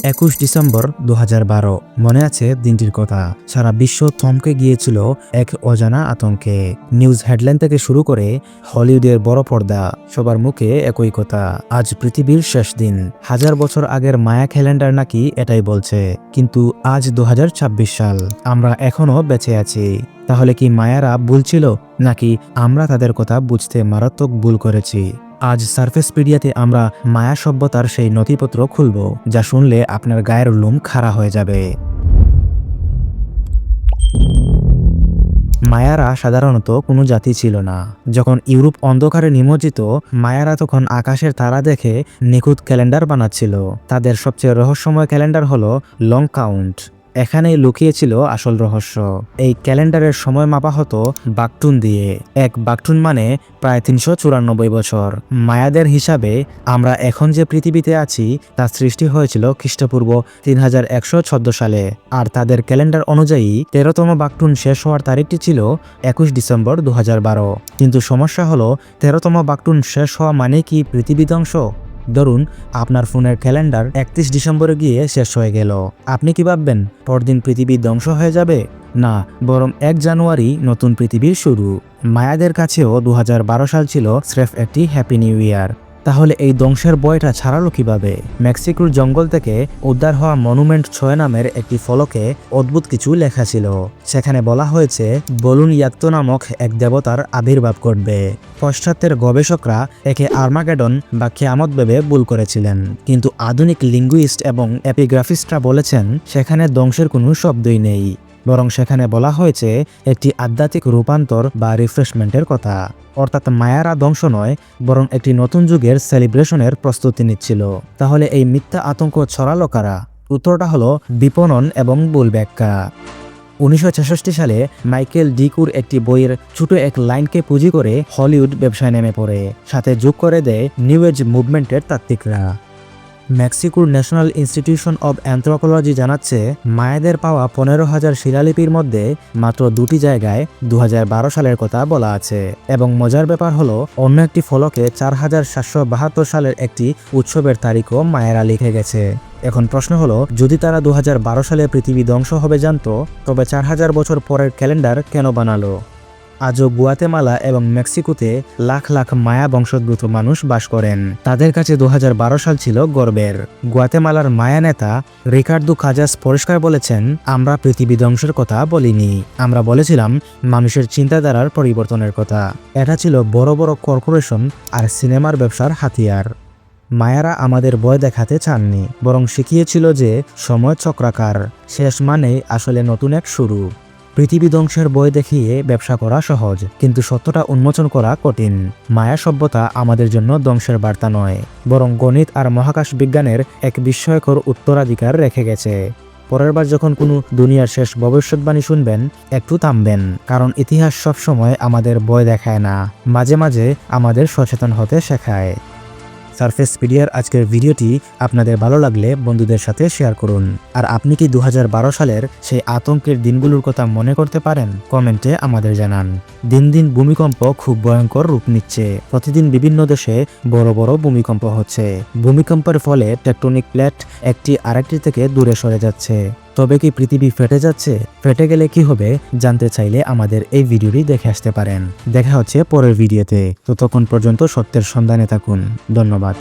21 December 2012। মনে আছে দিনটির কথা। সারা বিশ্ব থমকে গিয়েছিল এক অজানা আতঙ্কে। নিউজ হেডলাইন থেকে শুরু করে হলিউডের বড় পর্দা, সবার মুখে একই কথা, আজ পৃথিবীর শেষ দিন। 1000 বছর আগের মায়া ক্যালেন্ডার নাকি এটাই বলছে। কিন্তু আজ 2026 সাল, আমরা এখনো বেঁচে আছি। তাহলে কি মায়ারা ভুল ছিল, নাকি আমরা তাদের কথা বুঝতে মারাত্মক ভুল করেছি? আজ সারফেসপিডিয়াতে আমরা মায়া সভ্যতার সেই নথিপত্র খুলব, যা শুনলে আপনার গায়ের লোম খাড়া হয়ে যাবে। মায়ারা সাধারণত কোনো জাতি ছিল না। যখন ইউরোপ অন্ধকারে নিমজ্জিত, মায়ারা তখন আকাশের তারা দেখে নিখুঁত ক্যালেন্ডার বানাচ্ছিল। তাদের সবচেয়ে রহস্যময় ক্যালেন্ডার হলো লং কাউন্ট। এখানেই লুকিয়েছিল আসল রহস্য। এই ক্যালেন্ডারের সময় মাপা হতো বাকটুন দিয়ে। এক বাকটুন মানে প্রায় 394 বছর। মায়াদের হিসাবে আমরা এখন যে পৃথিবীতে আছি তা সৃষ্টি হয়েছিল খ্রিস্টপূর্ব 3114 সালে। আর তাদের ক্যালেন্ডার অনুযায়ী 13তম বাকটুন শেষ হওয়ার তারিখটি ছিল 21 ডিসেম্বর 2012। কিন্তু সমস্যা হলো, 13তম বাকটুন শেষ হওয়া মানে কি পৃথিবী ধ্বংস? ধরুন আপনার ফোনের ক্যালেন্ডার 31 ডিসেম্বরে গিয়ে শেষ হয়ে গেল। আপনি কি ভাববেন পরদিন পৃথিবী ধ্বংস হয়ে যাবে? না, বরং 1 জানুয়ারি নতুন পৃথিবীর শুরু। মায়াদের কাছেও 2012 সাল ছিল স্রেফ একটি হ্যাপি নিউ ইয়ার। তাহলে এই ধ্বংসের বয়টা ছাড়ালো কিভাবে? মেক্সিকোর জঙ্গল থেকে উদ্ধার হওয়া মনুমেন্ট 6 নামের একটি ফলকে অদ্ভুত কিছু লেখা ছিল। সেখানে বলা হয়েছে বলুন ইয়াক্তো নামক এক দেবতার আবির্ভাব ঘটবে। পাশ্চাত্যের গবেষকরা একে আর্মাগেডন বা কিয়ামত ভেবে ভুল করেছিলেন। কিন্তু আধুনিক লিঙ্গুইস্ট এবং এপিগ্রাফিস্টরা বলেছেন সেখানে ধ্বংসের কোনো শব্দই নেই, বরং সেখানে বলা হয়েছে একটি আধ্যাত্মিক রূপান্তর বা রিফ্রেশমেন্টের কথা। অর্থাৎ মায়ারা ধ্বংস নয়, বরং একটি নতুন যুগের সেলিব্রেশনের প্রস্তুতি নিচ্ছিল। তাহলে এই মিথ্যা আতঙ্ক ছড়ালো কারা? উত্তরটা হলো বিপণন এবং ভুল ব্যাখ্যা। 1966 সালে মাইকেল ডিকুর একটি বইয়ের ছোট এক লাইনকে পুঁজি করে হলিউড ব্যবসায় নেমে পড়ে। সাথে যোগ করে দেয় নিউ এজ মুভমেন্টের তাত্ত্বিকরা। মেক্সিকোর ন্যাশনাল ইনস্টিটিউশন অব অ্যানথ্রোপোলজি জানাচ্ছে মায়াদের পাওয়া 15,000 শিলালিপির মধ্যে মাত্র 2টি জায়গায় 2012 সালের কথা বলা আছে। এবং মজার ব্যাপার হলো, অন্য একটি ফলকে 4772 সালের একটি উৎসবের তারিখও মায়েরা লিখে গেছে। এখন প্রশ্ন হলো, যদি তারা 2012 সালে পৃথিবী ধ্বংস হবে জানতো, তবে 4000 বছর পরের ক্যালেন্ডার কেন বানালো? আজও গুয়াতেমালা এবং মেক্সিকোতে লাখ লাখ মায়া বংশোদ্ভূত মানুষ বাস করেন। তাদের কাছে 2012 সাল ছিল গর্বের। গুয়াতেমালার মায়া নেতা রিকার্দো কাজাস পরিষ্কার বলেছেন, আমরা পৃথিবী ধ্বংসের কথা বলিনি, আমরা বলেছিলাম মানুষের চিন্তাধারার পরিবর্তনের কথা। এটা ছিল বড় বড় কর্পোরেশন আর সিনেমার ব্যবসার হাতিয়ার। মায়ারা আমাদের ভয় দেখাতে চাননি, বরং শিখিয়েছিল যে সময় চক্রাকার, শেষ মানেই আসলে নতুন এক শুরু। পৃথিবী ধ্বংসের বই দেখিয়ে ব্যবসা করা সহজ, কিন্তু সত্যটা উন্মোচন করা কঠিন। মায়া সভ্যতা আমাদের জন্য ধ্বংসের বার্তা নয়, বরং গণিত আর মহাকাশ বিজ্ঞানের এক বিস্ময়কর উত্তরাধিকার রেখে গেছে। পরের বার যখন কোনো দুনিয়ার শেষ ভবিষ্যৎবাণী শুনবেন, একটু থামবেন, কারণ ইতিহাস সবসময় আমাদের ভয় দেখায় না, মাঝে মাঝে আমাদের সচেতন হতে শেখায়। সারফেসপিডিয়ার আজকের ভিডিওটি আপনাদের ভালো লাগলে বন্ধুদের সাথে শেয়ার করুন। আর আপনি কি 2012 সালের সেই আতঙ্কের দিনগুলোর কথা মনে করতে পারেন? কমেন্টে আমাদের জানান। দিন দিন ভূমিকম্প খুব ভয়ঙ্কর রূপ নিচ্ছে। প্রতিদিন বিভিন্ন দেশে বড় বড় ভূমিকম্প হচ্ছে। ভূমিকম্পের ফলে টেকটনিক প্লেট একটি আরেকটি থেকে দূরে সরে যাচ্ছে। তবে কি পৃথিবী ফেটে যাচ্ছে? ফেটে গেলে কি হবে জানতে চাইলে আমাদের এই ভিডিওটি দেখে আসতে পারেন। দেখা হচ্ছে পরের ভিডিওতে। ততক্ষণ পর্যন্ত সত্যের সন্ধানে থাকুন। ধন্যবাদ।